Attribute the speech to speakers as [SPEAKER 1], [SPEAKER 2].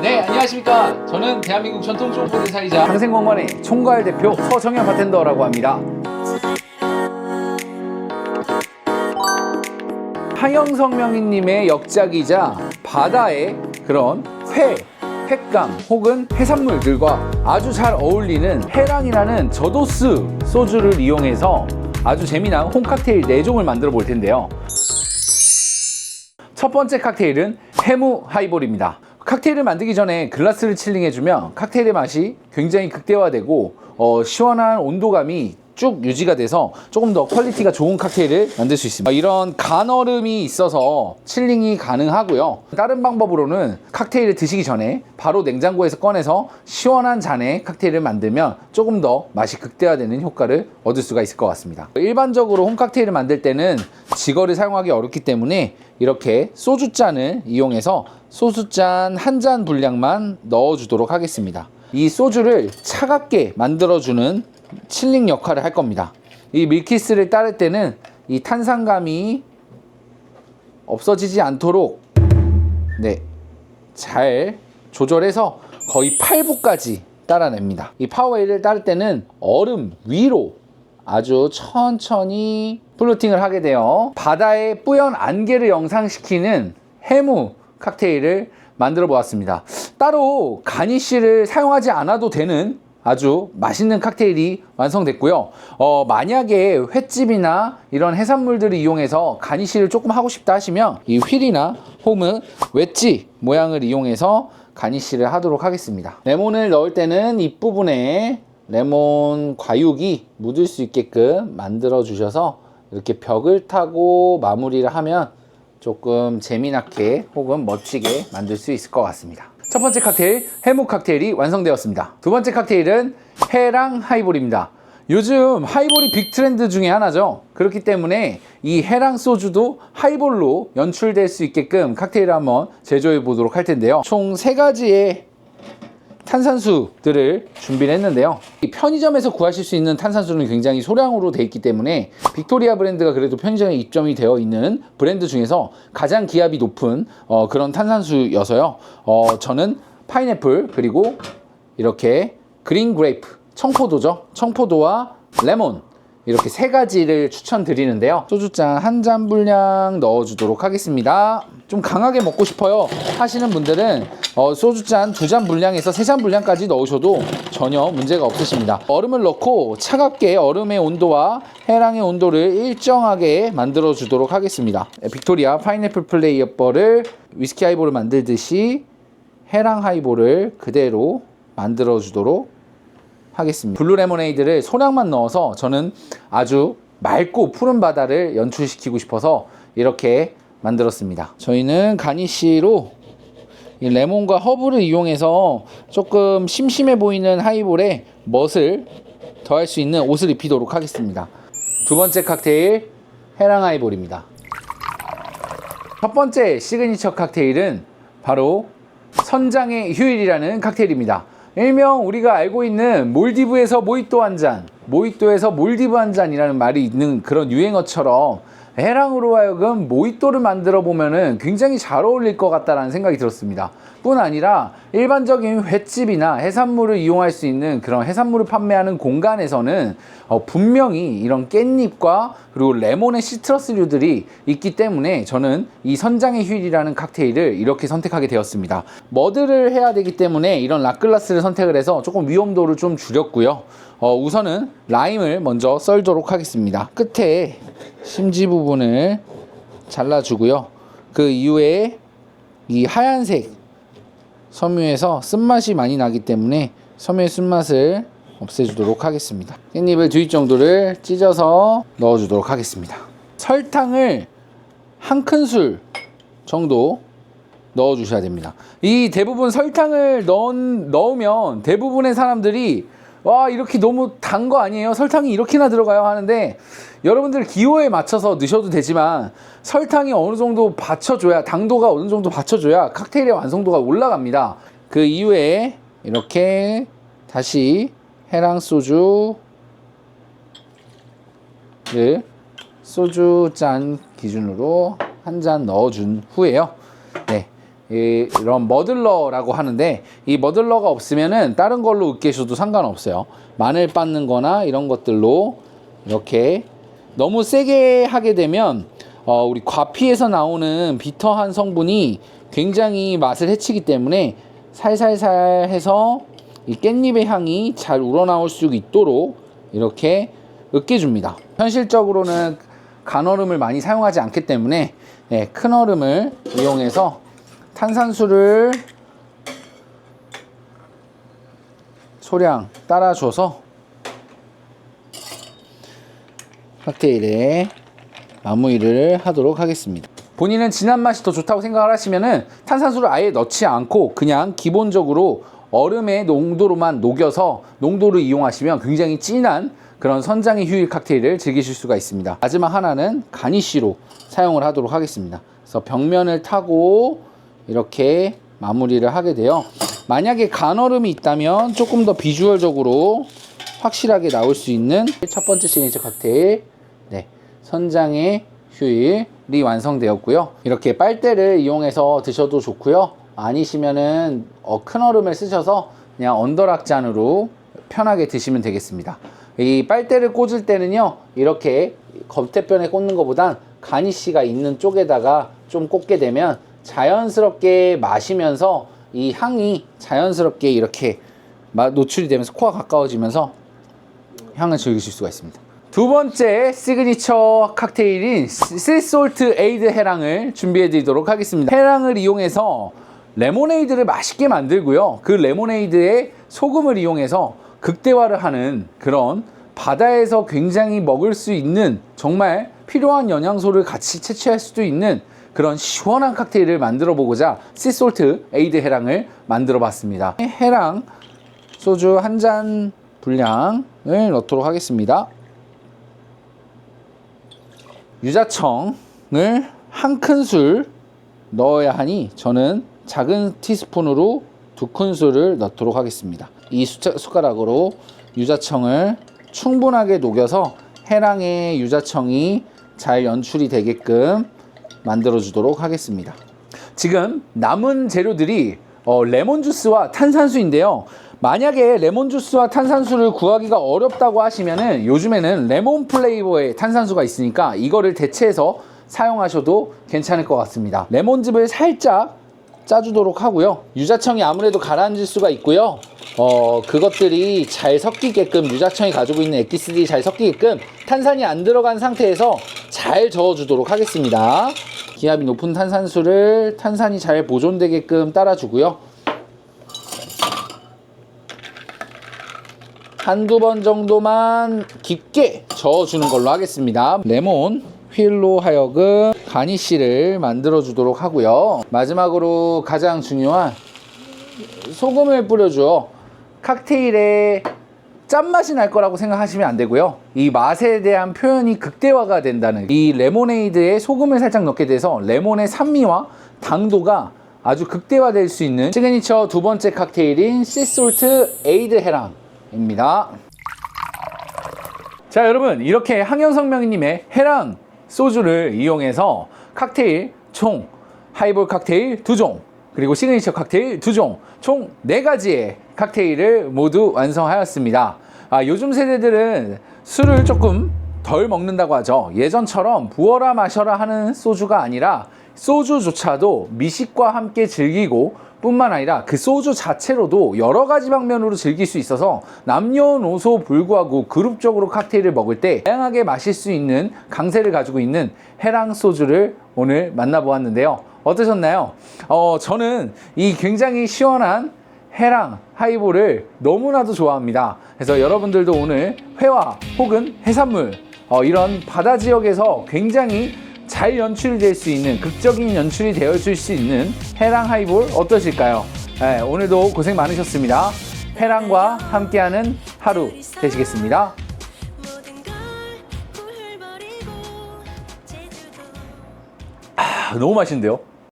[SPEAKER 1] 네, 안녕하십니까. 저는 대한민국 전통 종포 대사이자
[SPEAKER 2] 당생공원의 총괄 대표 서정현 바텐더라고 합니다. 하영성명희님의 역작이자 바다의 그런 횟감 혹은 해산물들과 아주 잘 어울리는 해랑이라는 저도스 소주를 이용해서 아주 재미난 홈칵테일 4종을 만들어 볼 텐데요. 첫 번째 칵테일은 해무 하이볼입니다. 칵테일을 만들기 전에 글라스를 칠링해주면 칵테일의 맛이 굉장히 극대화되고 시원한 온도감이 쭉 유지가 돼서 조금 더 퀄리티가 좋은 칵테일을 만들 수 있습니다. 이런 간얼음이 있어서 칠링이 가능하고요. 다른 방법으로는 칵테일을 드시기 전에 바로 냉장고에서 꺼내서 시원한 잔에 칵테일을 만들면 조금 더 맛이 극대화되는 효과를 얻을 수가 있을 것 같습니다. 일반적으로 홈칵테일을 만들 때는 지거를 사용하기 어렵기 때문에 이렇게 소주잔을 이용해서 소주잔 한 잔 분량만 넣어주도록 하겠습니다. 이 소주를 차갑게 만들어주는 칠링 역할을 할 겁니다. 이 밀키스를 따를 때는 이 탄산감이 없어지지 않도록 잘 조절해서 거의 8부까지 따라냅니다. 이 파워에이를 따를 때는 얼음 위로 아주 천천히 플로팅을 하게 되어 바다의 뿌연 안개를 영상시키는 해무 칵테일을 만들어 보았습니다. 따로 가니쉬를 사용하지 않아도 되는 아주 맛있는 칵테일이 완성됐고요. 만약에 횟집이나 이런 해산물들을 이용해서 가니쉬를 조금 하고 싶다 하시면 이 휠이나 혹은 웨지 모양을 이용해서 가니쉬를 하도록 하겠습니다. 레몬을 넣을 때는 잎부분에 레몬 과육이 묻을 수 있게끔 만들어 주셔서 이렇게 벽을 타고 마무리를 하면 조금 재미나게 혹은 멋지게 만들 수 있을 것 같습니다. 첫 번째 칵테일 해무 칵테일이 완성되었습니다. 두 번째 칵테일은 해랑 하이볼입니다. 요즘 하이볼이 빅 트렌드 중에 하나죠. 그렇기 때문에 이 해랑 소주도 하이볼로 연출될 수 있게끔 칵테일을 한번 제조해 보도록 할 텐데요. 총 3가지의 탄산수들을 준비를 했는데요. 편의점에서 구하실 수 있는 탄산수는 굉장히 소량으로 되어 있기 때문에 빅토리아 브랜드가 그래도 편의점에 입점이 되어 있는 브랜드 중에서 가장 기압이 높은 그런 탄산수여서요. 저는 파인애플 그리고 이렇게 그린 그레이프, 청포도죠. 청포도와 레몬 이렇게 3가지를 추천드리는데요. 소주잔 한 잔 분량 넣어주도록 하겠습니다. 좀 강하게 먹고 싶어요 하시는 분들은 소주잔 2잔 분량에서 3잔 분량까지 넣으셔도 전혀 문제가 없으십니다. 얼음을 넣고 차갑게 얼음의 온도와 해랑의 온도를 일정하게 만들어 주도록 하겠습니다. 빅토리아 파인애플 플레이어버를 위스키 하이볼을 만들듯이 해랑 하이볼을 그대로 만들어 주도록 하겠습니다. 블루 레모네이드를 소량만 넣어서 저는 아주 맑고 푸른 바다를 연출시키고 싶어서 이렇게 만들었습니다. 저희는 가니쉬로 이 레몬과 허브를 이용해서 조금 심심해 보이는 하이볼에 멋을 더할 수 있는 옷을 입히도록 하겠습니다. 두 번째 칵테일 해랑 하이볼입니다. 첫 번째 시그니처 칵테일은 바로 선장의 휴일이라는 칵테일입니다. 일명 우리가 알고 있는 몰디브에서 모히또 한 잔, 모히또에서 몰디브 한 잔이라는 말이 있는 그런 유행어처럼 해랑으로 하여금 모히또를 만들어 보면은 굉장히 잘 어울릴 것 같다라는 생각이 들었습니다. 뿐 아니라 일반적인 횟집이나 해산물을 이용할 수 있는 그런 해산물을 판매하는 공간에서는 분명히 이런 깻잎과 그리고 레몬의 시트러스류들이 있기 때문에 저는 이 선장의 휴일이라는 칵테일을 이렇게 선택하게 되었습니다. 머드를 해야 되기 때문에 이런 락글라스를 선택을 해서 조금 위험도를 좀 줄였고요. 우선은 라임을 먼저 썰도록 하겠습니다. 끝에 심지 부분을 잘라주고요. 그 이후에 이 하얀색 섬유에서 쓴맛이 많이 나기 때문에 섬유의 쓴맛을 없애주도록 하겠습니다. 깻잎을 2입 정도를 찢어서 넣어주도록 하겠습니다. 설탕을 한 큰술 정도 넣어주셔야 됩니다. 이 대부분 설탕을 넣으면 대부분의 사람들이 와 이렇게 너무 단 거 아니에요? 설탕이 이렇게나 들어가요? 하는데 여러분들 기호에 맞춰서 넣으셔도 되지만 설탕이 어느 정도 받쳐줘야 당도가 어느 정도 받쳐줘야 칵테일의 완성도가 올라갑니다. 그 이후에 이렇게 다시 해랑 소주를 소주 잔 기준으로 한 잔 넣어준 후에요. 이런 머들러라고 하는데, 이 머들러가 없으면은 다른 걸로 으깨셔도 상관없어요. 마늘 빻는 거나 이런 것들로 이렇게. 너무 세게 하게 되면 우리 과피에서 나오는 비터한 성분이 굉장히 맛을 해치기 때문에 살살살 해서 이 깻잎의 향이 잘 우러나올 수 있도록 이렇게 으깨줍니다. 현실적으로는 간얼음을 많이 사용하지 않기 때문에 큰 얼음을 이용해서 탄산수를 소량 따라줘서 칵테일에 마무리를 하도록 하겠습니다. 본인은 진한 맛이 더 좋다고 생각을 하시면은 탄산수를 아예 넣지 않고 그냥 기본적으로 얼음의 농도로만 녹여서 농도를 이용하시면 굉장히 진한 그런 선장의 휴일 칵테일을 즐기실 수가 있습니다. 마지막 하나는 가니쉬로 사용을 하도록 하겠습니다. 그래서 벽면을 타고 이렇게 마무리를 하게 돼요. 만약에 간얼음이 있다면 조금 더 비주얼적으로 확실하게 나올 수 있는 첫 번째 시그니처 칵테일, 선장의 휴일이 완성되었고요. 이렇게 빨대를 이용해서 드셔도 좋고요. 아니시면은 큰 얼음을 쓰셔서 그냥 언더락잔으로 편하게 드시면 되겠습니다. 이 빨대를 꽂을 때는요, 이렇게 겉에편에 꽂는 것보단 가니쉬가 있는 쪽에다가 좀 꽂게 되면 자연스럽게 마시면서 이 향이 자연스럽게 이렇게 노출이 되면서 코가 가까워지면서 향을 즐기실 수가 있습니다. 두 번째 시그니처 칵테일인 씨솔트 에이드 해랑을 준비해 드리도록 하겠습니다. 해랑을 이용해서 레모네이드를 맛있게 만들고요. 그 레모네이드에 소금을 이용해서 극대화를 하는 그런 바다에서 굉장히 먹을 수 있는 정말 필요한 영양소를 같이 채취할 수도 있는 그런 시원한 칵테일을 만들어 보고자 씨솔트 에이드 해랑을 만들어 봤습니다. 해랑 소주 한 잔 분량을 넣도록 하겠습니다. 유자청을 한 큰술 넣어야 하니 저는 작은 티스푼으로 2큰술을 넣도록 하겠습니다. 이 숟가락으로 유자청을 충분하게 녹여서 해랑의 유자청이 잘 연출이 되게끔 만들어 주도록 하겠습니다. 지금 남은 재료들이 레몬 주스와 탄산수인데요. 만약에 레몬 주스와 탄산수를 구하기가 어렵다고 하시면은 요즘에는 레몬 플레이버의 탄산수가 있으니까 이거를 대체해서 사용하셔도 괜찮을 것 같습니다. 레몬즙을 살짝 짜주도록 하고요. 유자청이 아무래도 가라앉을 수가 있고요. 그것들이 잘 섞이게끔, 유자청이 가지고 있는 액기스들이 잘 섞이게끔 탄산이 안 들어간 상태에서 잘 저어주도록 하겠습니다. 기압이 높은 탄산수를 탄산이 잘 보존되게끔 따라주고요. 한두 번 정도만 깊게 저어주는 걸로 하겠습니다. 레몬 휠로 하여금 가니쉬를 만들어 주도록 하고요. 마지막으로 가장 중요한 소금을 뿌려줘. 칵테일에 짠맛이 날 거라고 생각하시면 안 되고요. 이 맛에 대한 표현이 극대화가 된다는, 이 레모네이드에 소금을 살짝 넣게 돼서 레몬의 산미와 당도가 아주 극대화될 수 있는 시그니처 두 번째 칵테일인 씨솔트 에이드 해랑입니다. 자, 여러분, 이렇게 항영성명님의 해랑 소주를 이용해서 칵테일 총 하이볼 칵테일 2종, 그리고 시그니처 칵테일 2종, 총 4가지의 칵테일을 모두 완성하였습니다. 요즘 세대들은 술을 조금 덜 먹는다고 하죠. 예전처럼 부어라 마셔라 하는 소주가 아니라 소주조차도 미식과 함께 즐기고 뿐만 아니라 그 소주 자체로도 여러 가지 방면으로 즐길 수 있어서 남녀노소 불구하고 그룹적으로 칵테일을 먹을 때 다양하게 마실 수 있는 강세를 가지고 있는 해랑 소주를 오늘 만나보았는데요. 어떠셨나요? 저는 이 굉장히 시원한 해랑 하이볼을 너무나도 좋아합니다. 그래서 여러분들도 오늘 회와 혹은 해산물, 이런 바다 지역에서 굉장히 잘 연출될 수 있는, 극적인 연출이 되어줄 수 있는 해랑 하이볼 어떠실까요? 오늘도 고생 많으셨습니다. 해랑과 함께하는 하루 되시겠습니다. 너무 맛있는데요?